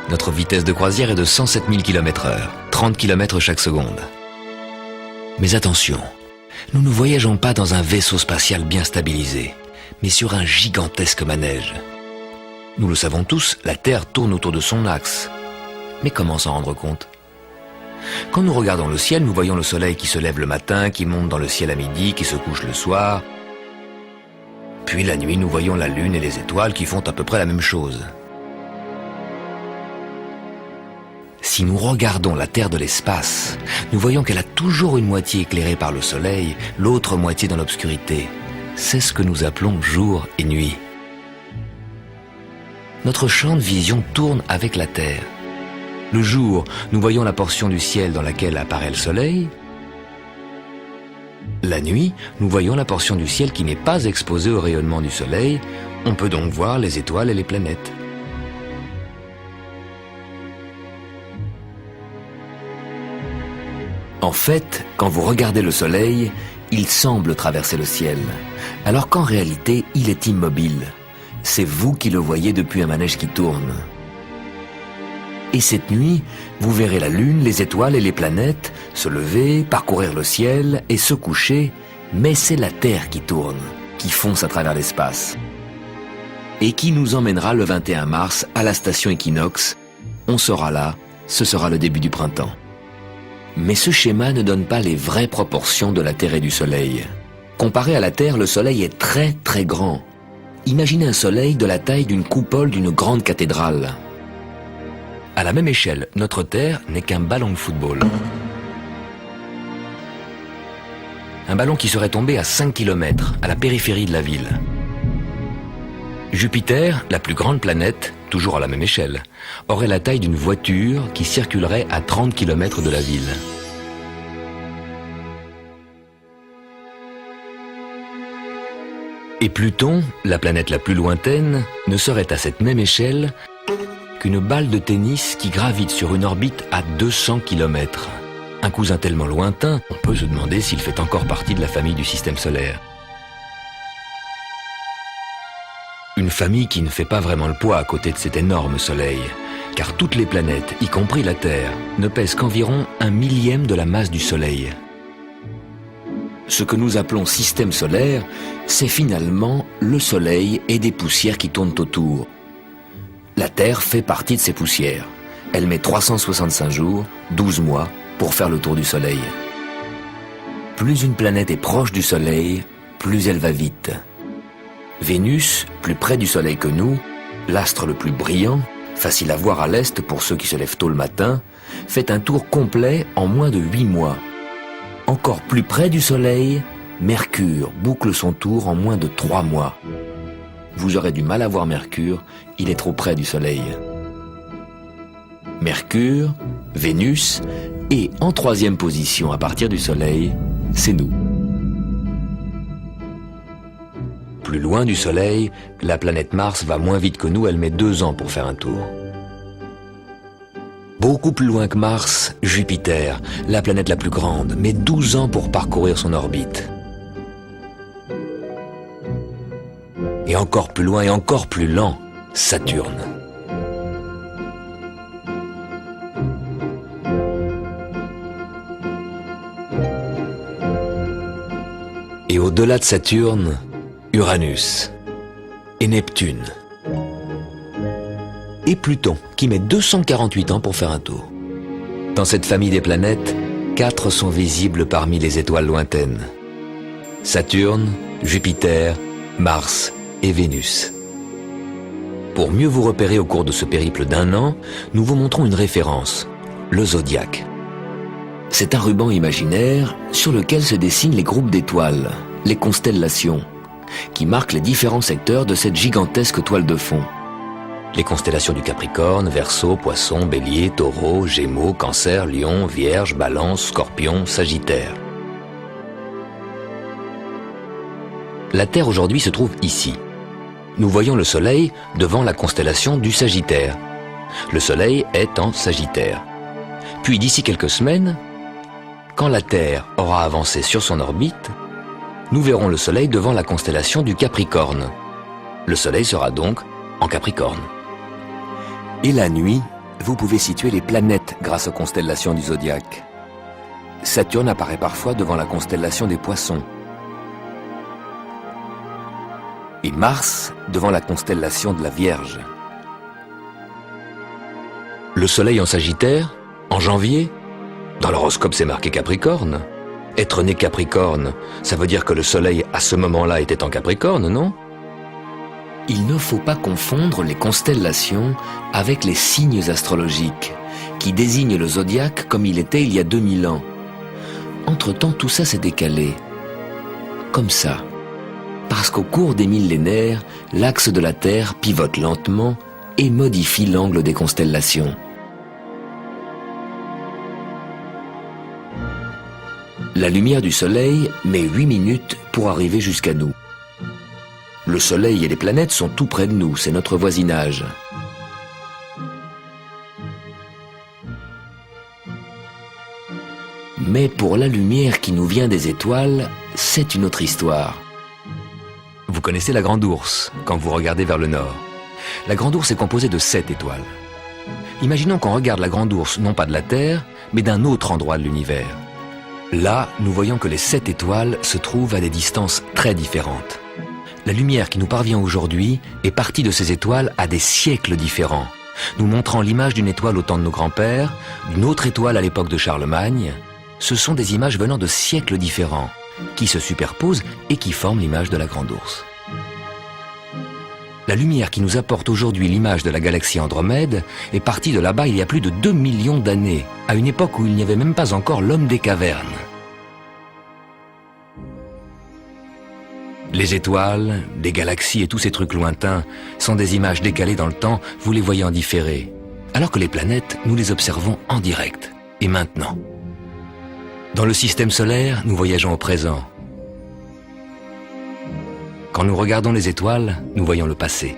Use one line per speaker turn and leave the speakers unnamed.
Notre vitesse de croisière est de 107 000 km/h, 30 km chaque seconde. Mais attention, nous ne voyageons pas dans un vaisseau spatial bien stabilisé, mais sur un gigantesque manège. Nous le savons tous, la Terre tourne autour de son axe. Mais comment s'en rendre compte ? Quand nous regardons le ciel, nous voyons le soleil qui se lève le matin, qui monte dans le ciel à midi, qui se couche le soir. Puis la nuit, nous voyons la Lune et les étoiles qui font à peu près la même chose. Si nous regardons la Terre de l'espace, nous voyons qu'elle a toujours une moitié éclairée par le soleil, l'autre moitié dans l'obscurité. C'est ce que nous appelons jour et nuit. Notre champ de vision tourne avec la Terre. Le jour, nous voyons la portion du ciel dans laquelle apparaît le soleil. La nuit, nous voyons la portion du ciel qui n'est pas exposée au rayonnement du soleil. On peut donc voir les étoiles et les planètes. En fait, quand vous regardez le soleil, il semble traverser le ciel, alors qu'en réalité, il est immobile. C'est vous qui le voyez depuis un manège qui tourne. Et cette nuit, vous verrez la Lune, les étoiles et les planètes se lever, parcourir le ciel et se coucher, mais c'est la Terre qui tourne, qui fonce à travers l'espace. Et qui nous emmènera le 21 mars à la station Equinox. On sera là, ce sera le début du printemps. Mais ce schéma ne donne pas les vraies proportions de la Terre et du Soleil. Comparé à la Terre, le Soleil est très très grand. Imaginez un Soleil de la taille d'une coupole d'une grande cathédrale. À la même échelle, notre Terre n'est qu'un ballon de football. Un ballon qui serait tombé à 5 km, à la périphérie de la ville. Jupiter, la plus grande planète, toujours à la même échelle, aurait la taille d'une voiture qui circulerait à 30 km de la ville. Et Pluton, la planète la plus lointaine, ne serait à cette même échelle qu'une balle de tennis qui gravite sur une orbite à 200 km. Un cousin tellement lointain, on peut se demander s'il fait encore partie de la famille du système solaire. Une famille qui ne fait pas vraiment le poids à côté de cet énorme soleil, car toutes les planètes, y compris la Terre, ne pèsent qu'environ 1/1000 de la masse du Soleil. Ce que nous appelons système solaire, c'est finalement le Soleil et des poussières qui tournent autour. La Terre fait partie de ces poussières. Elle met 365 jours, 12 mois, pour faire le tour du Soleil. Plus une planète est proche du Soleil, plus elle va vite. Vénus, plus près du Soleil que nous, l'astre le plus brillant, facile à voir à l'est pour ceux qui se lèvent tôt le matin, fait un tour complet en moins de 8 mois. Encore plus près du Soleil, Mercure boucle son tour en moins de 3 mois. Vous aurez du mal à voir Mercure, il est trop près du Soleil. Mercure, Vénus, et en 3e position à partir du Soleil, c'est nous. Plus loin du Soleil, la planète Mars va moins vite que nous, elle met 2 ans pour faire un tour. Beaucoup plus loin que Mars, Jupiter, la planète la plus grande, met 12 ans pour parcourir son orbite. Et encore plus loin et encore plus lent, Saturne. Et au-delà de Saturne, Uranus et Neptune. Et Pluton, qui met 248 ans pour faire un tour. Dans cette famille des planètes, 4 sont visibles parmi les étoiles lointaines. Saturne, Jupiter, Mars et Vénus. Pour mieux vous repérer au cours de ce périple d'1 an, nous vous montrons une référence, le zodiaque. C'est un ruban imaginaire sur lequel se dessinent les groupes d'étoiles, les constellations, qui marquent les différents secteurs de cette gigantesque toile de fond. Les constellations du Capricorne, Verseau, Poisson, Bélier, Taureau, Gémeaux, Cancer, Lion, Vierge, Balance, Scorpion, Sagittaire. La Terre aujourd'hui se trouve ici. Nous voyons le Soleil devant la constellation du Sagittaire. Le Soleil est en Sagittaire. Puis d'ici quelques semaines, quand la Terre aura avancé sur son orbite, nous verrons le Soleil devant la constellation du Capricorne. Le Soleil sera donc en Capricorne. Et la nuit, vous pouvez situer les planètes grâce aux constellations du zodiaque. Saturne apparaît parfois devant la constellation des Poissons. Et Mars devant la constellation de la Vierge. Le Soleil en Sagittaire, en janvier, dans l'horoscope c'est marqué Capricorne. Être né Capricorne, ça veut dire que le Soleil à ce moment-là était en Capricorne, non? Il ne faut pas confondre les constellations avec les signes astrologiques, qui désignent le zodiaque comme il était il y a 2000 ans. Entre-temps, tout ça s'est décalé. Comme ça. Parce qu'au cours des millénaires, l'axe de la Terre pivote lentement et modifie l'angle des constellations. La lumière du Soleil met 8 minutes pour arriver jusqu'à nous. Le Soleil et les planètes sont tout près de nous, c'est notre voisinage. Mais pour la lumière qui nous vient des étoiles, c'est une autre histoire. Vous connaissez la Grande Ourse, quand vous regardez vers le nord. La Grande Ourse est composée de 7 étoiles. Imaginons qu'on regarde la Grande Ourse non pas de la Terre, mais d'un autre endroit de l'univers. Là, nous voyons que les 7 étoiles se trouvent à des distances très différentes. La lumière qui nous parvient aujourd'hui est partie de ces étoiles à des siècles différents, nous montrant l'image d'une étoile au temps de nos grands-pères, d'une autre étoile à l'époque de Charlemagne. Ce sont des images venant de siècles différents, qui se superposent et qui forment l'image de la Grande Ourse. La lumière qui nous apporte aujourd'hui l'image de la galaxie Andromède est partie de là-bas il y a plus de 2 millions d'années, à une époque où il n'y avait même pas encore l'homme des cavernes. Les étoiles, les galaxies et tous ces trucs lointains sont des images décalées dans le temps, vous les voyez en différé. Alors que les planètes, nous les observons en direct, et maintenant. Dans le système solaire, nous voyageons au présent. Quand nous regardons les étoiles, nous voyons le passé.